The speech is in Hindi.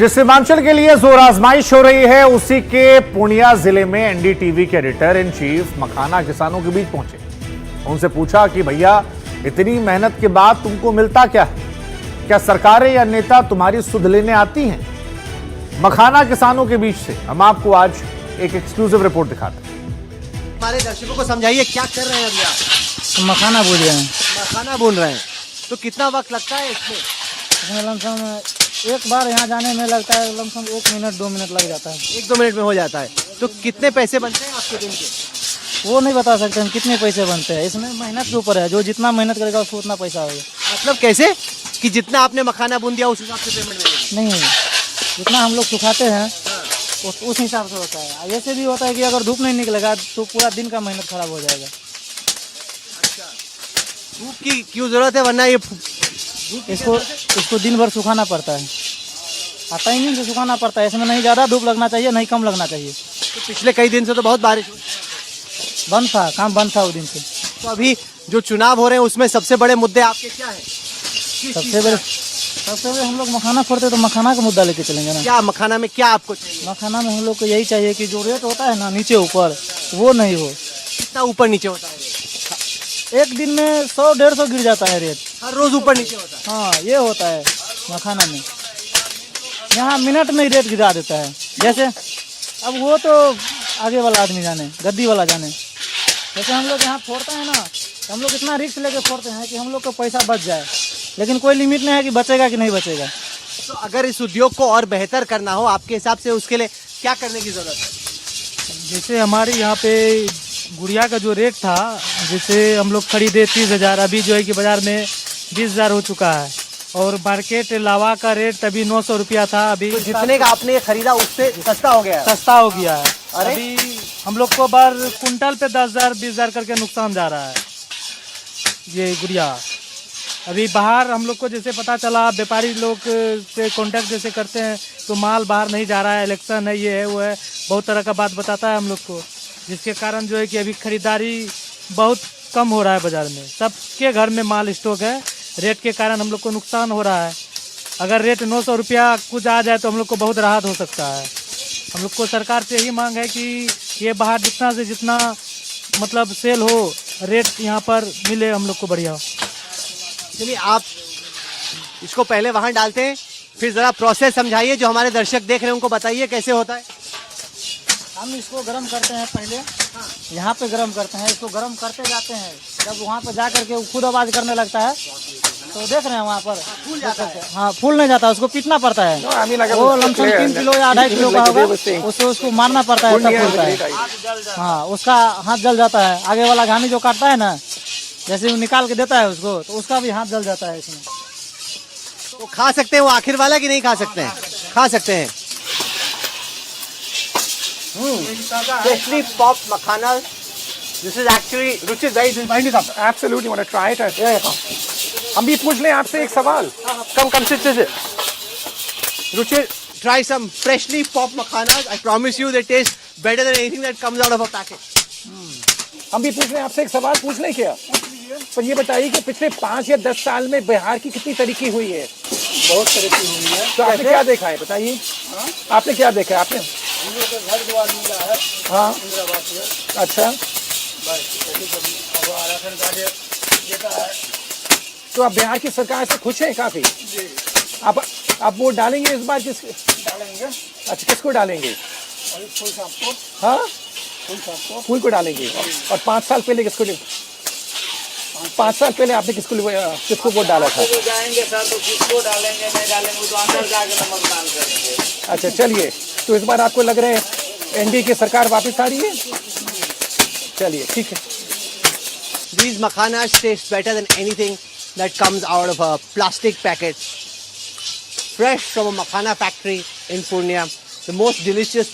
जिस सीमांचल के लिए जोर आजमाइश हो रही है, उसी के पूर्णिया जिले में एनडीटीवी के एडिटर इन चीफ मखाना किसानों के बीच पहुंचे। उनसे पूछा कि भैया, इतनी मेहनत के बाद तुमको मिलता क्या है? क्या सरकारें या नेता तुम्हारी सुध लेने आती हैं? मखाना किसानों के बीच से हम आपको आज एक एक्सक्लूसिव रिपोर्ट दिखाते हैं। हमारे दर्शकों को समझाइए क्या कर रहे हैं अभी आप? मखाना बोल रहे हैं। मखाना बोल रहे हैं, तो कितना वक्त लगता है इसमें? इसमें लमसम एक बार यहाँ जाने में लगता है लमसम 1 मिनट 2 मिनट लग जाता है। 1-2 मिनट में हो जाता है। तो कितने पैसे बनते हैं आपके दिन के? वो नहीं बता सकते हम कितने पैसे बनते हैं। इसमें मेहनत के ऊपर है, जो जितना मेहनत करेगा उसको उतना पैसा होगा। मतलब कैसे कि जितना आपने मखाना बुन दिया उस हिसाब से पेमेंट मिलेगी? नहीं, जितना हम लोग सुखाते हैं उस हिसाब से होता है। ऐसे भी होता है कि अगर धूप नहीं निकलेगा तो पूरा दिन का मेहनत खराब हो जाएगा। धूप की क्यों जरूरत है, वरना ये इसको दिन भर सुखाना पड़ता है और टाइमिंग से सुखाना पड़ता है। इसमें नहीं ज़्यादा धूप लगना चाहिए, नहीं कम लगना चाहिए। तो पिछले कई दिन से तो बहुत बारिश हुई। बंद था, काम बंद था उस दिन से। तो अभी जो चुनाव हो रहे हैं उसमें सबसे बड़े मुद्दे आपके क्या है? सबसे बड़े हम लोग मखाना फोड़ते तो मखाना का मुद्दा लेके चलेंगे ना। क्या मखाना में क्या आपको चाहिए? मखाना में हम लोग को यही चाहिए कि जो रेट होता है ना नीचे ऊपर, वो नहीं हो। कितना ऊपर नीचे होता है? एक दिन में 100-150 गिर जाता है रेट। हर रोज ऊपर नीचे होता है? हाँ, ये होता है मखाना में। यहाँ मिनट में ही रेट गिरा देता है। जैसे अब वो तो आगे वाला आदमी जाने, गद्दी वाला जाने। जैसे हम लोग यहाँ फोड़ते हैं ना, तो हम लोग इतना रिस्क लेके फोड़ते हैं कि हम लोग का पैसा बच जाए, लेकिन कोई लिमिट नहीं है कि बचेगा कि नहीं बचेगा। तो अगर इस उद्योग को और बेहतर करना हो आपके हिसाब से, उसके लिए क्या करने की जरूरत है? जैसे हमारे यहाँ पे गुड़िया का जो रेट था, जैसे हम लोग खरीदे 30,000, अभी जो है कि बाजार में 20,000 हो चुका है। और मार्केट लावा का रेट अभी 900 रुपया था। अभी तो जितने का आपने ये खरीदा उससे सस्ता हो गया है? सस्ता हो गया है। अरे? अभी हम लोग को बार कुंटल पे 10,000 20,000 करके नुकसान जा रहा है ये गुड़िया। अभी बाहर हम लोग को जैसे पता चला, व्यापारी लोग से कांटेक्ट जैसे करते हैं तो माल बाहर नहीं जा रहा है, इलेक्शन है, ये है वो है, बहुत तरह का बात बताता है हम लोग को, जिसके कारण जो है कि अभी खरीदारी बहुत कम हो रहा है बाज़ार में। सबके घर में माल स्टॉक है, रेट के कारण हम लोग को नुकसान हो रहा है। अगर रेट 900 रुपया कुछ आ जाए तो हम लोग को बहुत राहत हो सकता है। हम लोग को सरकार से यही मांग है कि ये बाहर जितना से जितना मतलब सेल हो, रेट यहाँ पर मिले हम लोग को बढ़िया। चलिए, आप इसको पहले वहाँ डालते हैं, फिर ज़रा प्रोसेस समझाइए, जो हमारे दर्शक देख रहे हैं उनको बताइए कैसे होता है। हम इसको गर्म करते हैं पहले, यहाँ पे गर्म करते हैं, इसको गर्म करते जाते हैं। जब वहाँ पर जा करके वो खुद आवाज़ करने लगता है तो देख रहे हैं वहाँ पर फूल जाता है। हाँ, फूल नहीं जाता, उसको पीटना पड़ता है। वो लमसम 3 किलो या 2.5 किलो का होगा, उसको मारना पड़ता है, तब फूलता है। हाँ, उसका हाथ जल जाता है। आगे वाला घानी जो काटता है ना, जैसे वो निकाल के देता है उसको, तो उसका भी हाथ जल जाता है इसमें। तो खा सकते हैं वो आखिर वाला कि नहीं खा सकते हैं? खा सकते हैं। Freshly popped makhana. This is actually Ruchi is very disappointed. Absolutely, want to try it? हम भी पूछ लें आपसे एक सवाल। Come sit. Ruchi, try some freshly popped makhanas. I promise you they taste better than anything that comes out of a packet. हम भी पूछ लें आपसे एक सवाल पूछ लें क्या? पर ये बताइए कि पिछले 5 या 10 साल में बिहार की कितनी तरक्की हुई है? बहुत तरक्की हुई है। तो आपने क्या देखा है, बताइए? आपने क्या देखा है? आपने हम लोग को घर द्वार मिला है। हाँ, अच्छा। तो आप बिहार की सरकार से खुश हैं काफी? आप वोट डालेंगे इस बार? डालेंगे। अच्छा, किसको डालेंगे? हाँ, फूल को डालेंगे। और 5 साल पहले किसको 5 साल पहले आपने किसको वोट डाला था? जाएंगे सर, तो किसको डालेंगे नहीं डालेंगे तो अंदर जाकर मतदान करेंगे। अच्छा, चलिए, तो इस बार आपको लग रहा है एनडीए की सरकार वापस आ रही है? चलिए, ठीक है। These makhanas taste better than anything that comes out of a plastic packet. Fresh from a makhana factory in Purnia. The most delicious